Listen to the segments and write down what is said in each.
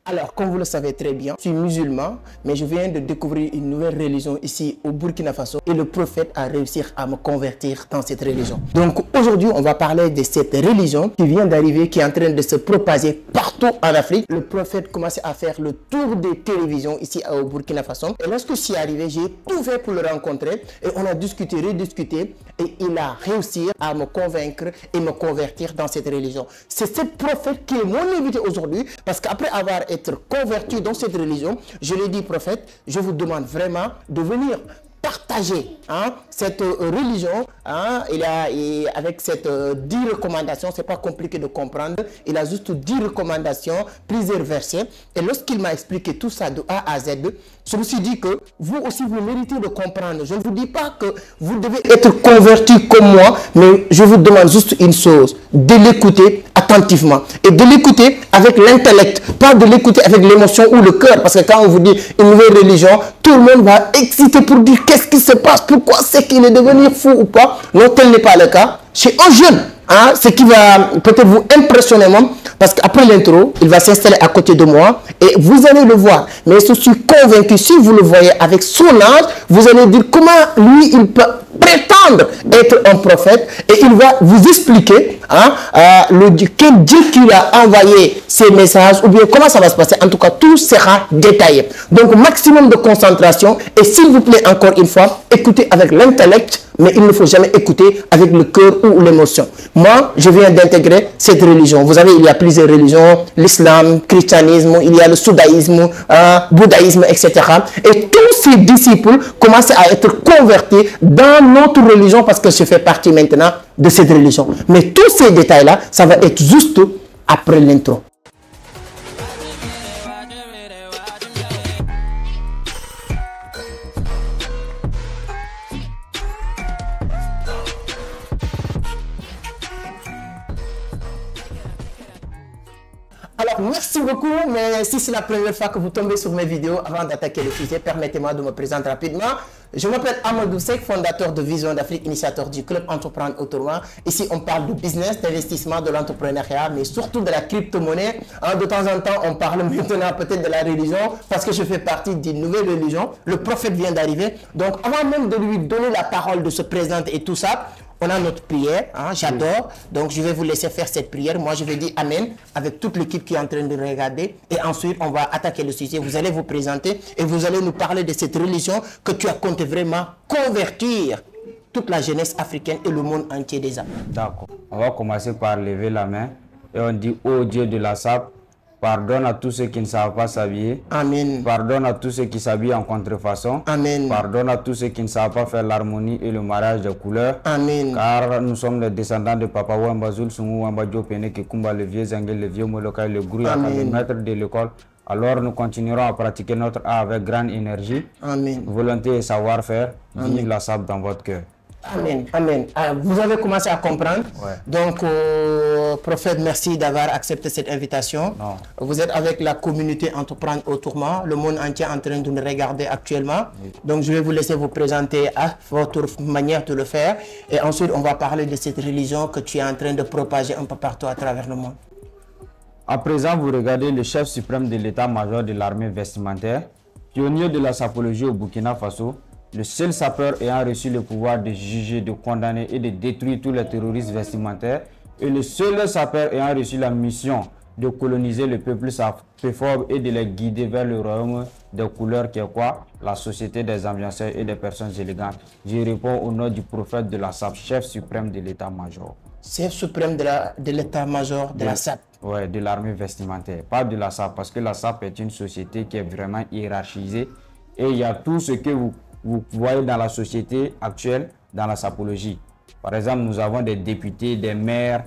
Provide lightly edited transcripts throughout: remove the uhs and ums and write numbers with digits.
Alors, comme vous le savez très bien, je suis musulman, mais je viens de découvrir une nouvelle religion ici au Burkina Faso et le prophète a réussi à me convertir dans cette religion. Donc aujourd'hui, on va parler de cette religion qui vient d'arriver, qui est en train de se propager partout en Afrique. Le prophète commençait à faire le tour des télévisions ici au Burkina Faso. Et lorsque je suis arrivé, j'ai tout fait pour le rencontrer et on a discuté, rediscuté et il a réussi à me convaincre et me convertir dans cette religion. C'est ce prophète qui est mon invité aujourd'hui parce qu'après avoir été converti dans cette religion, je lui ai dit, prophète, je vous demande vraiment de venir partager cette religion. Et avec cette 10 recommandations, c'est pas compliqué de comprendre. Il a juste 10 recommandations, plusieurs versets. Et lorsqu'il m'a expliqué tout ça de A à Z, je me suis dit que vous aussi, vous méritez de comprendre. Je ne vous dis pas que vous devez être converti comme moi, mais je vous demande juste une chose, de l'écouter attentivement et de l'écouter avec l'intellect, pas de l'écouter avec l'émotion ou le cœur, parce que quand on vous dit une nouvelle religion, tout le monde va exciter pour dire qu'est-ce qui se passe, pourquoi c'est qu'il est devenu fou ou pas. Non, tel n'est pas le cas. Chez un jeune, ce qui va peut-être vous impressionner même, parce qu'après l'intro, il va s'installer à côté de moi et vous allez le voir. Mais je suis convaincu, si vous le voyez avec son âge, vous allez dire comment lui, il peut prétendre être un prophète et il va vous expliquer quel Dieu qui a envoyé ces messages ou bien comment ça va se passer. En tout cas, tout sera détaillé. Donc, maximum de concentration et s'il vous plaît, encore une fois, écoutez avec l'intellect, mais il ne faut jamais écouter avec le cœur ou l'émotion. Moi, je viens d'intégrer cette religion. Vous savez, il y a plusieurs religions, l'islam, le christianisme, il y a le soudaïsme, bouddhisme, etc. Et tous ces disciples commencent à être convertis dans notre religion parce que je fais partie maintenant de cette religion. Mais tous ces détails-là, ça va être juste après l'intro. Alors, merci beaucoup, mais si c'est la première fois que vous tombez sur mes vidéos, avant d'attaquer le sujet, permettez-moi de me présenter rapidement. Je m'appelle Amadou Seck, fondateur de Vision d'Afrique, initiateur du club Entreprendre Autrement. Ici, on parle de business, d'investissement, de l'entrepreneuriat, mais surtout de la crypto-monnaie. De temps en temps, on parle maintenant peut-être de la religion, parce que je fais partie d'une nouvelle religion. Le prophète vient d'arriver. Donc, avant même de lui donner la parole, de se présenter et tout ça, on a notre prière, j'adore. Donc, je vais vous laisser faire cette prière. Moi, je vais dire Amen avec toute l'équipe qui est en train de regarder. Et ensuite, on va attaquer le sujet. Vous allez vous présenter et vous allez nous parler de cette religion que tu as compté vraiment convertir toute la jeunesse africaine et le monde entier déjà. D'accord. On va commencer par lever la main et on dit, ô Dieu de la SAP, pardonne à tous ceux qui ne savent pas s'habiller. Amen. Pardonne à tous ceux qui s'habillent en contrefaçon. Amen. Pardonne à tous ceux qui ne savent pas faire l'harmonie et le mariage des couleurs. Amen. Car nous sommes les descendants de Papa Wamba Zul, Sungu Wamba Diopene, Kikumba, le vieux Zangé, le vieux Molokai, le Grouya, le maître de l'école. Alors nous continuerons à pratiquer notre art avec grande énergie, Amen. Volonté et savoir-faire. Vive la SAP dans votre cœur. Amen, amen. Vous avez commencé à comprendre. Ouais. Donc, prophète, merci d'avoir accepté cette invitation. Non. Vous êtes avec la communauté Entreprendre Autrement, le monde entier en train de nous regarder actuellement. Oui. Donc, je vais vous laisser vous présenter à votre manière de le faire. Et ensuite, on va parler de cette religion que tu es en train de propager un peu partout à travers le monde. À présent, vous regardez le chef suprême de l'état-major de l'armée vestimentaire, pionnier de la sapologie au Burkina Faso, le seul sapeur ayant reçu le pouvoir de juger, de condamner et de détruire tous les terroristes vestimentaires, et le seul sapeur ayant reçu la mission de coloniser le peuple sapéforme et de les guider vers le royaume des couleurs qui est quoi? La société des ambianceurs et des personnes élégantes. Je réponds au nom du prophète de la SAP, chef suprême de l'état-major. Chef suprême de l'état-major de la SAP. Oui, de l'armée vestimentaire, pas de la SAP, parce que la SAP est une société qui est vraiment hiérarchisée et il y a tout ce que vous voyez dans la société actuelle, dans la sapologie. Par exemple, nous avons des députés, des maires,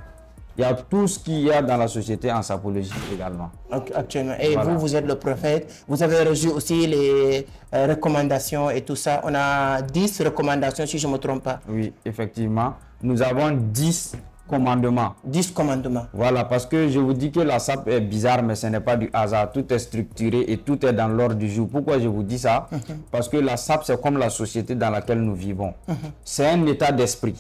il y a tout ce qu'il y a dans la société en sapologie également. Actuellement. Et voilà. Vous êtes le prophète, vous avez reçu aussi les recommandations et tout ça. On a 10 recommandations si je ne me trompe pas. Oui, effectivement. Nous avons 10 commandements. 10 commandements. Voilà, parce que je vous dis que la SAP est bizarre, mais ce n'est pas du hasard. Tout est structuré et tout est dans l'ordre du jour. Pourquoi je vous dis ça? Parce que la SAP, c'est comme la société dans laquelle nous vivons. C'est un état d'esprit.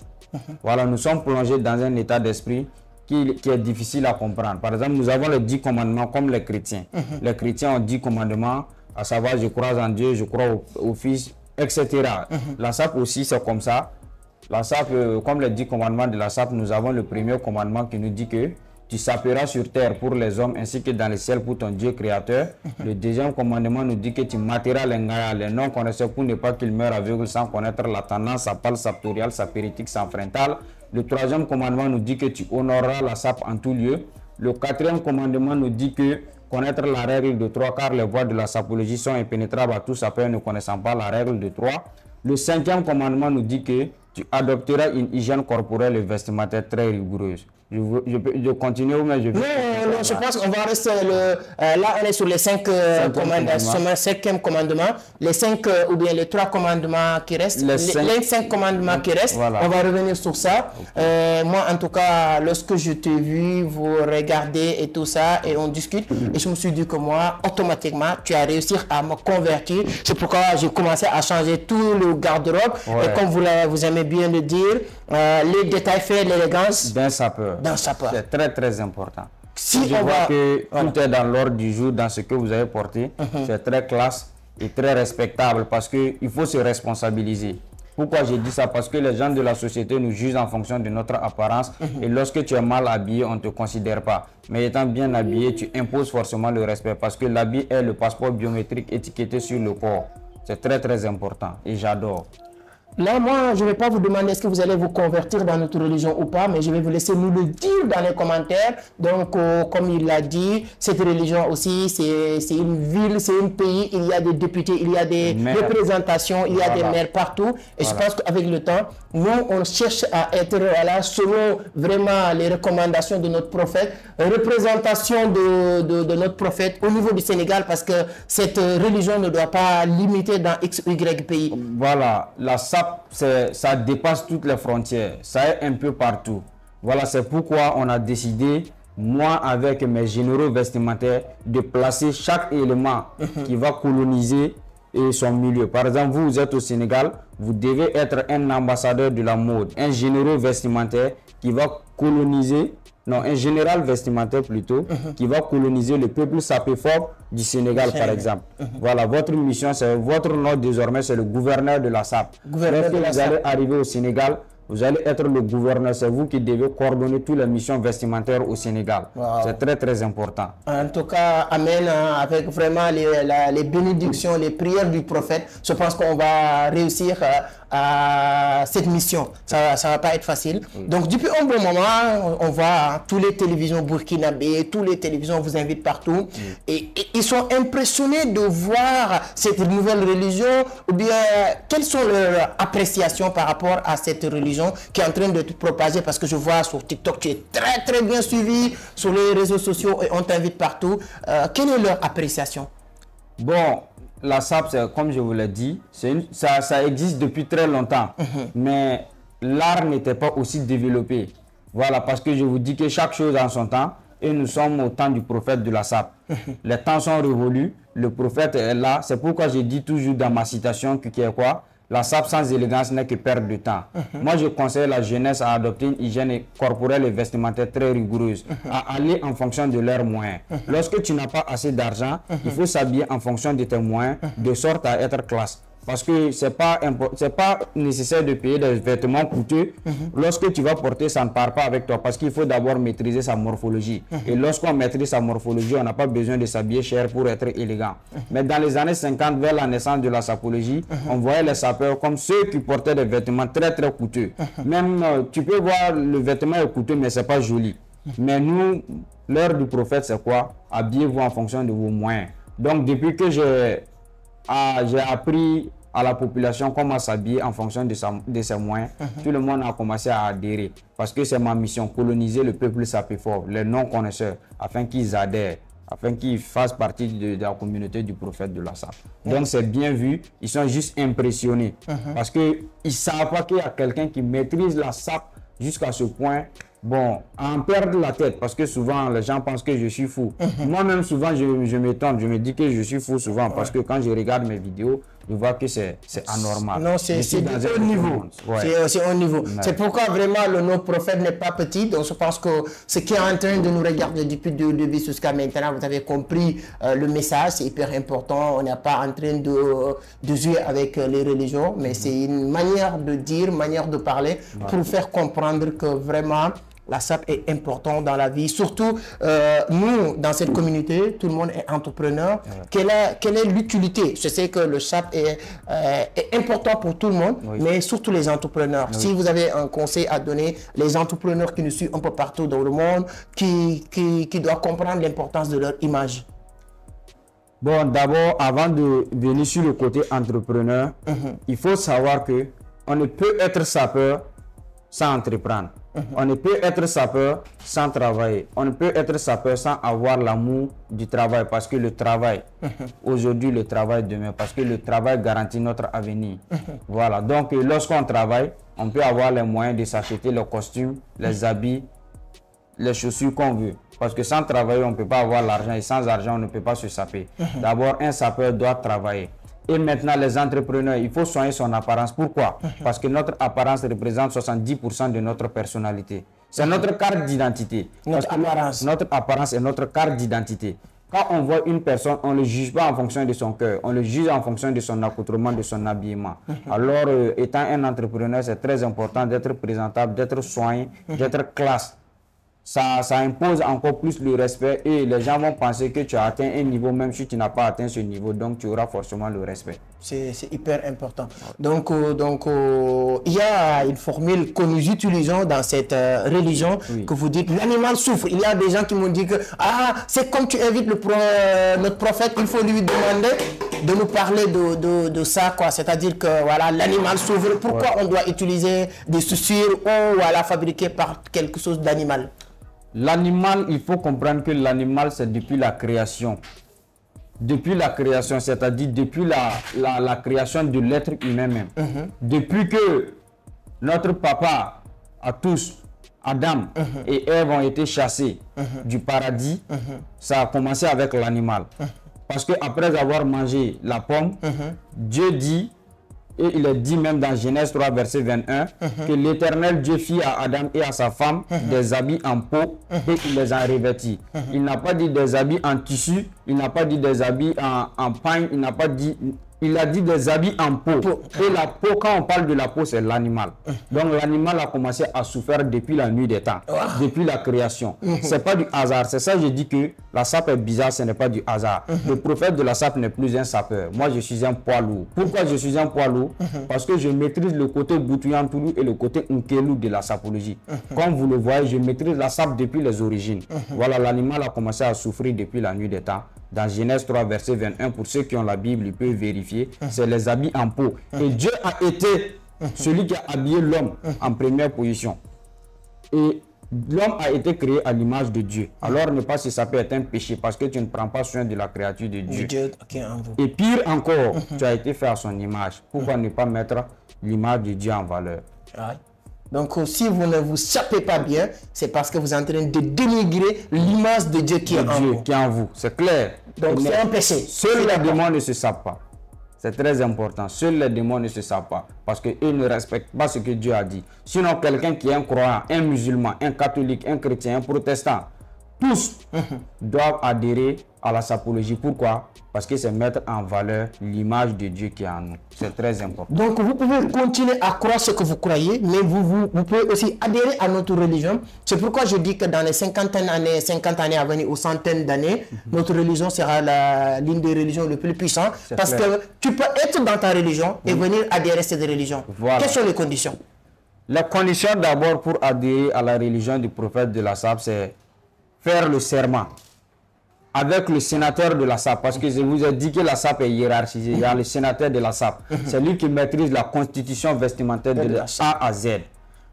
Voilà, nous sommes plongés dans un état d'esprit qui est difficile à comprendre. Par exemple, nous avons les 10 commandements comme les chrétiens. Les chrétiens ont 10 commandements, à savoir je crois en Dieu, je crois au Fils, etc. La SAP aussi, c'est comme ça. La SAP, comme les 10 commandements de la SAP, nous avons le premier commandement qui nous dit que tu s'appuieras sur terre pour les hommes ainsi que dans le ciel pour ton Dieu créateur. Le deuxième commandement nous dit que tu materas les non-connaisseurs pour ne pas qu'ils meurent aveugles sans connaître la tendance, sa pâle, sa ptoriale, sa péritique, sa frontale. Le troisième commandement nous dit que tu honoreras la SAP en tout lieu. Le quatrième commandement nous dit que connaître la règle de 3 car les voies de la sapologie sont impénétrables à tout sapeur ne connaissant pas la règle de 3. Le cinquième commandement nous dit que tu adopteras une hygiène corporelle et vestimentaire très rigoureuse. Je continue, mais je vais... Non, je pense qu'on va rester là, on est sur les 5 commandements, les 5 ou bien les 3 commandements qui restent, les 5 commandements qui restent, voilà. On va revenir sur ça. Moi, en tout cas, lorsque je t'ai vu, vous regardez et tout ça, et on discute, et je me suis dit que moi, automatiquement, tu as réussi à me convertir. C'est pourquoi j'ai commencé à changer tout le garde-robe, et comme vous aimez bien le dire, les détails faits, l'élégance d'un sapeur. C'est très très important. Si je vois que tout est dans l'ordre du jour, dans ce que vous avez porté, c'est très classe et très respectable parce qu'il faut se responsabiliser. Pourquoi j'ai dit ça? Parce que les gens de la société nous jugent en fonction de notre apparence et lorsque tu es mal habillé, on ne te considère pas. Mais étant bien habillé, tu imposes forcément le respect parce que l'habit est le passeport biométrique étiqueté sur le corps. C'est très très important et j'adore. Là, moi, je ne vais pas vous demander est-ce que vous allez vous convertir dans notre religion ou pas, mais je vais vous laisser nous le dire dans les commentaires. Donc, comme il l'a dit, cette religion aussi, c'est une ville, c'est un pays, il y a des députés, il y a des représentations, il y a des maires partout. Et je pense qu'avec le temps, nous, on cherche à être selon vraiment les recommandations de notre prophète, représentation de notre prophète au niveau du Sénégal, parce que cette religion ne doit pas limiter dans X ou Y pays. Voilà, la SAP, ça dépasse toutes les frontières, ça est un peu partout. Voilà, c'est pourquoi on a décidé, moi avec mes généraux vestimentaires, de placer chaque élément qui va coloniser son milieu. Par exemple, vous êtes au Sénégal, vous devez être un ambassadeur de la mode, un généraux vestimentaire qui va coloniser, non, un général vestimentaire plutôt, qui va coloniser le peuple sapéphore du Sénégal, par exemple. Voilà, votre mission, votre nom désormais, c'est le gouverneur de la SAP. Lorsque vous allez arriver au Sénégal, vous allez être le gouverneur, c'est vous qui devez coordonner toutes les missions vestimentaires au Sénégal. C'est très très important. En tout cas, Amen, avec vraiment les bénédictions, les prières du prophète, je pense qu'on va réussir à cette mission. Ça ne va pas être facile. Donc depuis un bon moment, on voit tous les télévisions burkinabé, tous les télévisions vous invitent partout. Et ils sont impressionnés de voir cette nouvelle religion, ou bien quelles sont leurs appréciations par rapport à cette religion qui est en train de te propager, parce que je vois sur TikTok, tu es très très bien suivi sur les réseaux sociaux et on t'invite partout. Quelle est leur appréciation? Bon, la SAP, comme je vous l'ai dit, ça existe depuis très longtemps, mais l'art n'était pas aussi développé. Voilà, parce que je vous dis que chaque chose en son temps, et nous sommes au temps du prophète de la SAP. Les temps sont révolus, le prophète est là, c'est pourquoi je dis toujours dans ma citation qui est quoi? La SAP sans élégance n'est que perte de temps. Moi, je conseille la jeunesse à adopter une hygiène corporelle et vestimentaire très rigoureuse, à aller en fonction de leurs moyens. Lorsque tu n'as pas assez d'argent, il faut s'habiller en fonction de tes moyens, de sorte à être classe. Parce que ce n'est pas nécessaire de payer des vêtements coûteux. Lorsque tu vas porter, ça ne part pas avec toi. Parce qu'il faut d'abord maîtriser sa morphologie. Et lorsqu'on maîtrise sa morphologie, on n'a pas besoin de s'habiller cher pour être élégant. Mais dans les années 50, vers la naissance de la sapologie, on voyait les sapeurs comme ceux qui portaient des vêtements très très coûteux. Même, tu peux voir, le vêtement est coûteux, mais ce n'est pas joli. Mais nous, l'heure du prophète, c'est quoi? Habillez-vous en fonction de vos moyens. Donc, depuis que j'ai appris à la population comment s'habiller en fonction de ses moyens, tout le monde a commencé à adhérer. Parce que c'est ma mission, coloniser le peuple sapéphore, les non-connaisseurs, afin qu'ils adhèrent, afin qu'ils fassent partie de la communauté du prophète de la SAP. Donc c'est bien vu, ils sont juste impressionnés. Parce qu'ils ne savent pas qu'il y a quelqu'un qui maîtrise la SAP jusqu'à ce point. Bon, en perdre la tête, parce que souvent les gens pensent que je suis fou. Moi-même souvent je m'étonne, je me dis que je suis fou souvent, parce que quand je regarde mes vidéos, je vois que c'est anormal. Non, c'est du haut niveau. Ouais. C'est haut niveau. Ouais. C'est pourquoi vraiment le nom prophète n'est pas petit. Donc je pense que ce qui est en train de nous regarder depuis le début jusqu'à maintenant, vous avez compris le message, c'est hyper important. On n'est pas en train de jouer avec les religions, mais c'est une manière de dire, manière de parler pour faire comprendre que vraiment la SAP est important dans la vie. Surtout, nous, dans cette communauté, tout le monde est entrepreneur. Quelle est l'utilité? Je sais que le SAP est important pour tout le monde, mais surtout les entrepreneurs. Si vous avez un conseil à donner, les entrepreneurs qui nous suivent un peu partout dans le monde, qui doivent comprendre l'importance de leur image. Bon, d'abord, avant de venir sur le côté entrepreneur, il faut savoir que on ne peut être sapeur sans entreprendre. On ne peut être sapeur sans travailler. On ne peut être sapeur sans avoir l'amour du travail, parce que le travail, aujourd'hui, le travail demain, parce que le travail garantit notre avenir. Voilà, donc lorsqu'on travaille, on peut avoir les moyens de s'acheter les costumes, les habits, les chaussures qu'on veut. Parce que sans travailler, on ne peut pas avoir l'argent, et sans argent, on ne peut pas se saper. D'abord, un sapeur doit travailler. Et maintenant, les entrepreneurs, il faut soigner son apparence. Pourquoi? Parce que notre apparence représente 70% de notre personnalité. C'est notre carte d'identité. Notre apparence est notre carte d'identité. Quand on voit une personne, on ne le juge pas en fonction de son cœur. On le juge en fonction de son accoutrement, de son habillement. Alors, étant un entrepreneur, c'est très important d'être présentable, d'être soigné, d'être classe. Ça impose encore plus le respect, et les gens vont penser que tu as atteint un niveau, même si tu n'as pas atteint ce niveau, donc tu auras forcément le respect. C'est hyper important. Donc, il y a une formule que nous utilisons dans cette religion, que vous dites, l'animal souffre. Il y a des gens qui m'ont dit que, c'est comme tu invites notre prophète, il faut lui demander de nous parler de ça, quoi. C'est-à-dire que, voilà, l'animal souffre. Pourquoi on doit utiliser des chaussures ou voilà, fabriquées par quelque chose d'animal? L'animal, il faut comprendre que l'animal, c'est depuis la création. Depuis la création, c'est-à-dire depuis la création de l'être humain même. Depuis que notre papa, à tous, Adam et Ève ont été chassés du paradis, ça a commencé avec l'animal. Parce qu'après avoir mangé la pomme, Dieu dit, et il est dit même dans Genèse 3, verset 21, que l'Éternel Dieu fit à Adam et à sa femme des habits en peau et il les a revêtis. Il n'a pas dit des habits en tissu, il n'a pas dit des habits en paille, il n'a pas dit... Il a dit des habits en peau. Et la peau, quand on parle de la peau, c'est l'animal. Donc l'animal a commencé à souffrir depuis la nuit des temps, depuis la création. C'est pas du hasard. C'est ça que je dis que la sape est bizarre, ce n'est pas du hasard. Le prophète de la sape n'est plus un sapeur. Moi, je suis un poids lourd. Pourquoi je suis un poids lourd? Parce que je maîtrise le côté Boutouyantoulou et le côté Nkelou de la sapologie. Comme vous le voyez, je maîtrise la sape depuis les origines. Voilà, l'animal a commencé à souffrir depuis la nuit des temps. Dans Genèse 3, verset 21, pour ceux qui ont la Bible, ils peuvent vérifier, c'est les habits en peau. Et Dieu a été celui qui a habillé l'homme en première position. Et l'homme a été créé à l'image de Dieu. Alors ne pas se saper est un péché, parce que tu ne prends pas soin de la créature de Dieu. Et pire encore, tu as été fait à son image. Pourquoi ne pas mettre l'image de Dieu en valeur? Donc, si vous ne vous sapez pas bien, c'est parce que vous êtes en train de dénigrer l'image de Dieu qui est en vous. C'est clair. Donc, c'est un péché. Seuls les démons ne se sapent pas. C'est très important. Seuls les démons ne se sapent pas. Parce qu'ils ne respectent pas ce que Dieu a dit. Sinon, quelqu'un qui est un croyant, un musulman, un catholique, un chrétien, un protestant, tous doivent adhérer à la sapologie. Pourquoi? Parce que c'est mettre en valeur l'image de Dieu qui est en nous. C'est très important. Donc vous pouvez continuer à croire ce que vous croyez, mais vous pouvez aussi adhérer à notre religion. C'est pourquoi je dis que dans les 50 années à venir ou centaines d'années, notre religion sera l'une des religions les plus puissantes. Parce que tu peux être dans ta religion et venir adhérer à cette religion. Voilà. Quelles sont les conditions? Les conditions d'abord pour adhérer à la religion du prophète de la SAP, c'est faire le serment avec le sénateur de la SAP, parce que je vous ai dit que la SAP est hiérarchisée. Il y a le sénateur de la SAP, c'est lui qui maîtrise la constitution vestimentaire de la A à Z.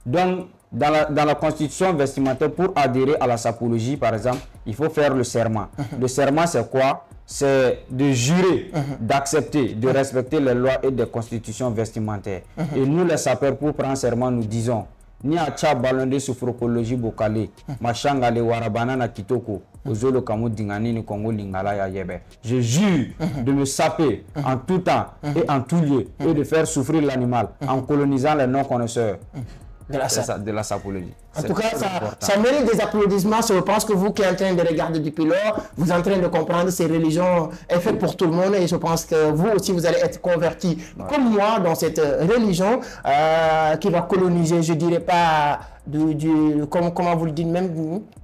Donc, dans la constitution vestimentaire, pour adhérer à la sapologie, par exemple, il faut faire le serment. Le serment, c'est quoi? C'est de jurer, d'accepter, de respecter les lois et les constitutions vestimentaires. Et nous, les sapeurs, pour prendre serment, nous disons: ni a cha balonde sophrologie bokale machangale warabana na kitoko ozolo kamu dingani ni Congo lingala ya yebe. Je jure de me saper en tout temps et en tout lieu et de faire souffrir l'animal en colonisant les non-connaisseurs de la sapologie. En tout cas, ça mérite des applaudissements. Je pense que vous qui êtes en train de regarder depuis lors, vous êtes en train de comprendre ces religions est faite pour tout le monde et je pense que vous aussi, vous allez être convertis comme moi dans cette religion qui va coloniser, je dirais pas, comment vous le dites même,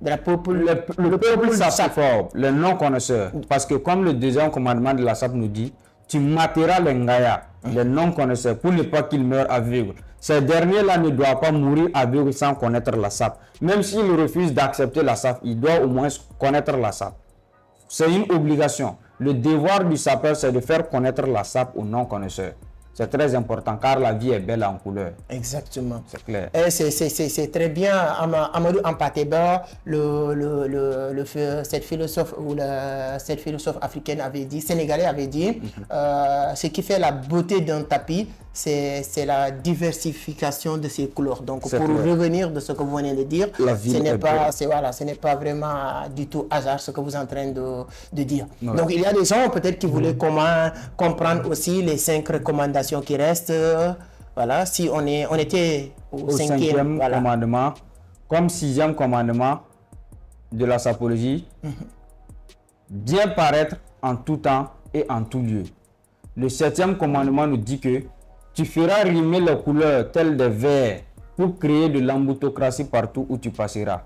de la peuple, le peuple sapeur, les non-connaisseurs. Parce que comme le deuxième commandement de la SAP nous dit, tu materas les ngaya, les non-connaisseurs, pour ne pas qu'ils meurent aveugles. Ces derniers-là ne doivent pas mourir aveugles sans connaître la SAP. Même s'ils refusent d'accepter la SAP, ils doivent au moins connaître la SAP. C'est une obligation. Le devoir du sapeur, c'est de faire connaître la SAP aux non-connaisseurs. C'est très important car la vie est belle en couleur. Exactement. C'est clair. Et c'est très bien. Amadou Ampateba, cette philosophe africaine avait dit, sénégalais avait dit, ce qui fait la beauté d'un tapis, c'est la diversification de ses couleurs. Donc pour revenir de ce que vous venez de dire, ce n'est pas vraiment du tout hasard ce que vous êtes en train de dire. Ouais. Donc il y a des gens peut-être qui voulaient comprendre aussi les 5 recommandations qui restent. Voilà, si on était au cinquième commandement, comme 6e commandement de la sapologie, bien paraître en tout temps et en tout lieu. Le 7e commandement nous dit que tu feras rimer les couleurs telles des vers pour créer de l'amboutocratie partout où tu passeras.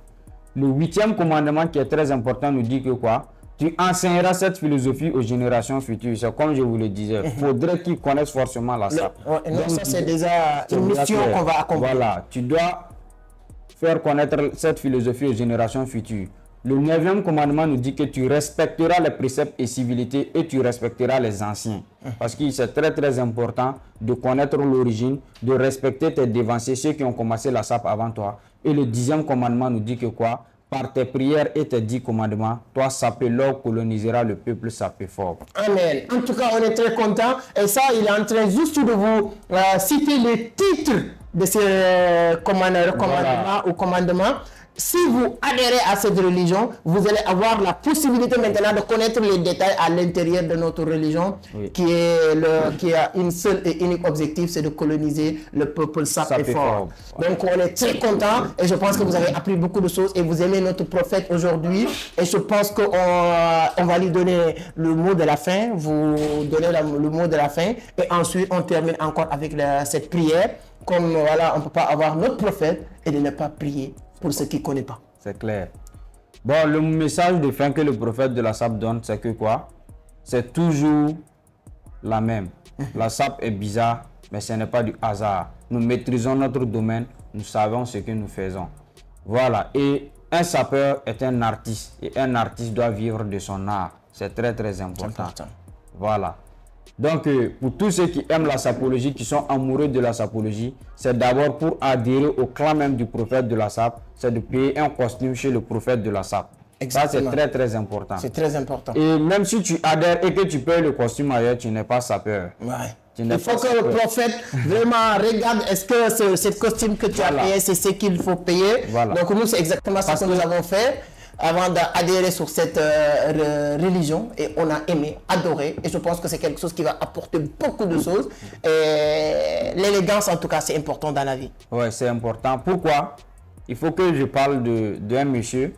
Le 8e commandement qui est très important nous dit que quoi? Tu enseigneras cette philosophie aux générations futures. C'est comme je vous le disais, il faudrait qu'ils connaissent forcément la SAP. Donc, ça, c'est déjà une mission qu'on va accomplir. Voilà, tu dois faire connaître cette philosophie aux générations futures. Le 9e commandement nous dit que tu respecteras les préceptes et civilités et tu respecteras les anciens. Parce que c'est très très important de connaître l'origine, de respecter tes dévanciers, ceux qui ont commencé la SAP avant toi. Et le 10e commandement nous dit que quoi? Par tes prières et tes 10 commandements, toi, sapeleur, colonisera le peuple sapé fort. Amen. En tout cas, on est très content. Et ça, il est en train juste de vous citer les titres de ces commandements ou commandements. Si vous adhérez à cette religion, vous allez avoir la possibilité maintenant de connaître les détails à l'intérieur de notre religion, qui a une seule et unique objectif, c'est de coloniser le peuple sapé fort. Donc on est très content et je pense que vous avez appris beaucoup de choses et vous aimez notre prophète aujourd'hui. Et je pense qu'on va lui donner le mot de la fin, vous donnez le mot de la fin et ensuite on termine encore avec cette prière. Comme voilà, on ne peut pas avoir notre prophète et de ne pas prier pour ceux qui ne connaissent pas. C'est clair. Bon, le message de fin que le prophète de la SAP donne, c'est que quoi? C'est toujours la même. La SAP est bizarre, mais ce n'est pas du hasard. Nous maîtrisons notre domaine, nous savons ce que nous faisons. Voilà. Et un sapeur est un artiste. Et un artiste doit vivre de son art. C'est très très important. Voilà. Donc, pour tous ceux qui aiment la sapologie, qui sont amoureux de la sapologie, c'est d'abord pour adhérer au clan même du prophète de la SAP, c'est de payer un costume chez le prophète de la SAP. Ça, c'est très très important. C'est très important. Et même si tu adhères et que tu payes le costume ailleurs, tu n'es pas sapeur. Ouais. Il faut que le prophète vraiment regarde, est-ce que ce costume que tu as payé, c'est ce qu'il faut payer. Voilà. Donc, nous, c'est exactement ce que nous avons fait avant d'adhérer sur cette religion et on a aimé, adoré et je pense que c'est quelque chose qui va apporter beaucoup de choses et l'élégance en tout cas c'est important dans la vie. Oui, c'est important. Pourquoi? Il faut que je parle d'un monsieur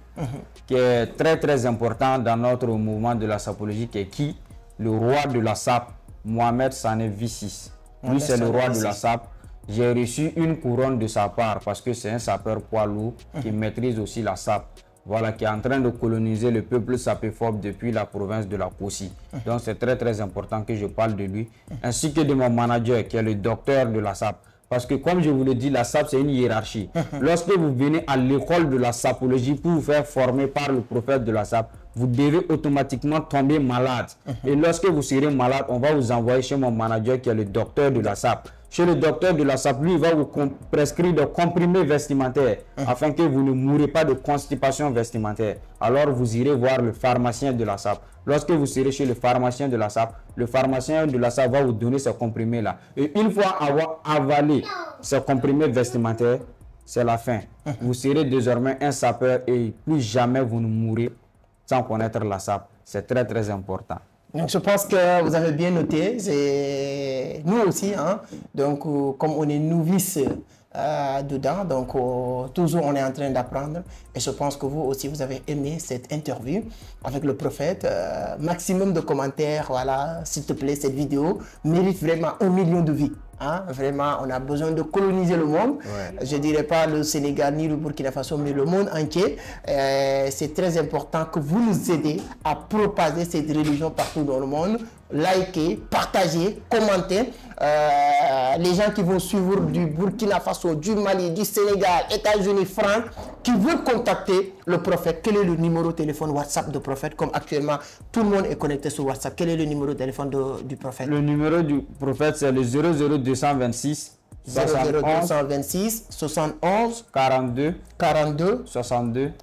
qui est très très important dans notre mouvement de la sapologie, qui est qui? Le roi de la SAP, Mohamed Sané V6. Lui c'est le roi de la SAP. J'ai reçu une couronne de sa part parce que c'est un sapeur poids lourd qui maîtrise aussi la SAP. Voilà, qui est en train de coloniser le peuple sapéphobe depuis la province de la Kossi. Donc c'est très très important que je parle de lui, ainsi que de mon manager qui est le docteur de la SAP. Parce que comme je vous l'ai dit, la SAP c'est une hiérarchie. Lorsque vous venez à l'école de la sapologie pour vous faire former par le prophète de la SAP, vous devez automatiquement tomber malade. Et lorsque vous serez malade, on va vous envoyer chez mon manager qui est le docteur de la SAP. Chez le docteur de la SAP, lui, il va vous prescrire des comprimés vestimentaires afin que vous ne mourrez pas de constipation vestimentaire. Alors, vous irez voir le pharmacien de la SAP. Lorsque vous serez chez le pharmacien de la SAP va vous donner ces comprimés-là. Et une fois avoir avalé ces comprimés vestimentaires, c'est la fin. Vous serez désormais un sapeur et plus jamais vous ne mourrez sans connaître la SAP. C'est très très important. Donc, je pense que vous avez bien noté. C'est nous aussi, hein. Donc, comme on est novices dedans, donc toujours on est en train d'apprendre. Et je pense que vous aussi, vous avez aimé cette interview avec le prophète. Maximum de commentaires, voilà, s'il te plaît, cette vidéo mérite vraiment 1 million de vies. Hein? Vraiment, on a besoin de coloniser le monde. Ouais. Je ne dirais pas le Sénégal ni le Burkina Faso, mais le monde entier. C'est très important que vous nous aidez à propager cette religion partout dans le monde. Likez, partagez, commentez. Les gens qui vont suivre du Burkina Faso, du Mali, du Sénégal, États-Unis, France, qui veulent contacter le prophète, quel est le numéro de téléphone WhatsApp du prophète? Comme actuellement, tout le monde est connecté sur WhatsApp. Quel est le numéro de téléphone du prophète? Le numéro du prophète, c'est le 00226 00226 71 42 62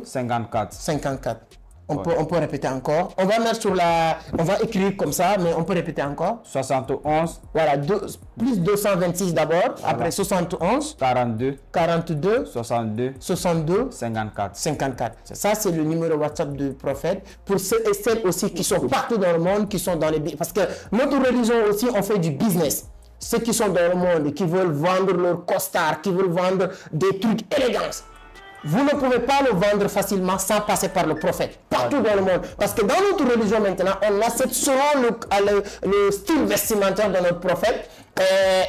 54. On peut répéter encore. On va mettre sur la... On va écrire comme ça, mais on peut répéter encore. 71. Voilà, plus 226 d'abord, voilà. Après 71. 42. 62. 54. Ça, c'est le numéro WhatsApp du prophète. Pour ceux et celles aussi qui sont partout dans le monde, qui sont dans les... Parce que notre religion aussi, on fait du business. Ceux qui sont dans le monde, qui veulent vendre leur costard, qui veulent vendre des trucs élégants. Vous ne pouvez pas le vendre facilement sans passer par le prophète, partout dans le monde. Parce que dans notre religion maintenant, on accepte selon le style vestimentaire de notre prophète.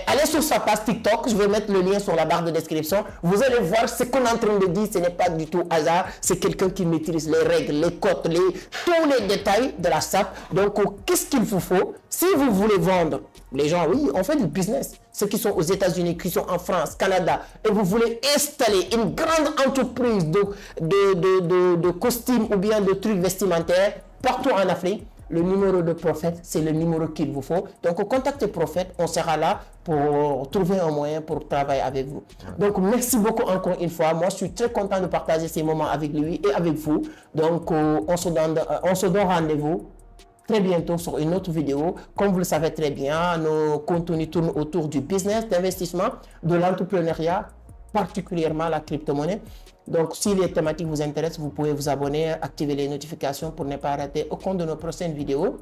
Allez sur sa page TikTok, je vais mettre le lien sur la barre de description. Vous allez voir ce qu'on est en train de dire, ce n'est pas du tout hasard. C'est quelqu'un qui maîtrise les règles, les codes, tous les détails de la SAP. Donc, qu'est-ce qu'il vous faut? Si vous voulez vendre, les gens, oui, on fait du business. Ceux qui sont aux États-Unis, qui sont en France, Canada, et vous voulez installer une grande entreprise de costumes ou bien de trucs vestimentaires partout en Afrique, le numéro de prophète, c'est le numéro qu'il vous faut. Donc, contactez prophète, on sera là pour trouver un moyen pour travailler avec vous. Donc, merci beaucoup encore une fois. Moi, je suis très content de partager ces moments avec lui et avec vous. Donc, on se donne rendez-vous très bientôt sur une autre vidéo. Comme vous le savez très bien, nos contenus tournent autour du business, d'investissement, de l'entrepreneuriat, particulièrement la crypto-monnaie. Donc, si les thématiques vous intéressent, vous pouvez vous abonner, activer les notifications pour ne pas rater aucune de nos prochaines vidéos.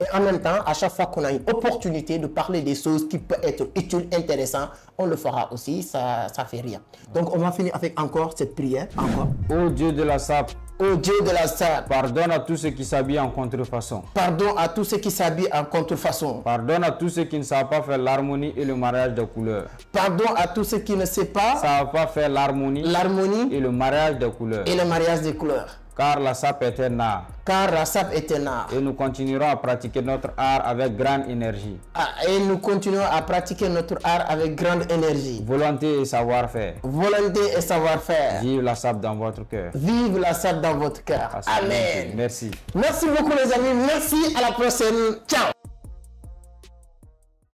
Et en même temps, à chaque fois qu'on a une opportunité de parler des choses qui peuvent être utiles, intéressantes, on le fera aussi, ça ne fait rien. Donc, on va finir avec encore cette prière. Ô Dieu de la SAP, ô Dieu de la SAP, pardonne à tous ceux qui s'habillent en contrefaçon. Pardon à tous ceux qui s'habillent en contrefaçon. Pardonne à tous ceux qui ne savent pas faire l'harmonie et le mariage des couleurs. Pardon à tous ceux qui ne savent pas faire l'harmonie et le mariage des couleurs. Car la SAP est un art. Et nous continuerons à pratiquer notre art avec grande énergie. Volonté et savoir-faire. Vive la SAP dans votre cœur. Amen. Merci. Merci beaucoup les amis. Merci. À la prochaine. Ciao.